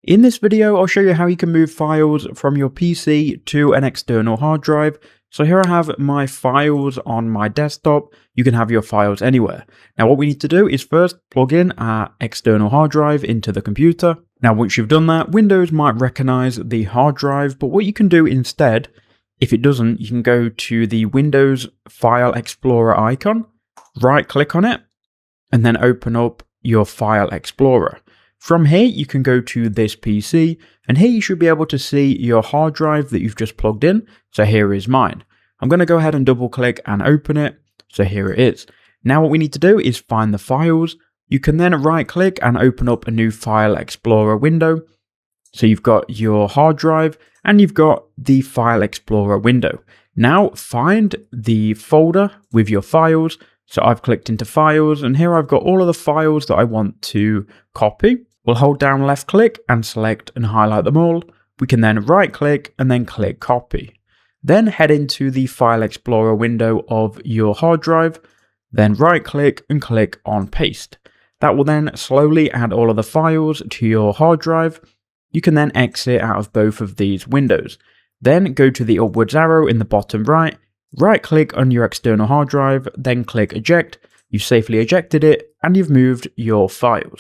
In this video, I'll show you how you can move files from your PC to an external hard drive. So here I have my files on my desktop. You can have your files anywhere. Now what we need to do is first plug in our external hard drive into the computer. Now once you've done that, Windows might recognize the hard drive, but what you can do instead, if it doesn't, you can go to the Windows File Explorer icon, right click on it, and then open up your File Explorer. From here, you can go to this PC, and here you should be able to see your hard drive that you've just plugged in. So here is mine. I'm going to go ahead and double click and open it. So here it is. Now what we need to do is find the files. You can then right click and open up a new File Explorer window. So you've got your hard drive and you've got the File Explorer window. Now find the folder with your files. So I've clicked into files and here I've got all of the files that I want to copy. We'll hold down left click and select and highlight them all. We can then right click and then click copy. Then head into the File Explorer window of your hard drive, then right click and click on paste. That will then slowly add all of the files to your hard drive. You can then exit out of both of these windows. Then go to the upwards arrow in the bottom right click on your external hard drive, then click eject. You've safely ejected it and you've moved your files.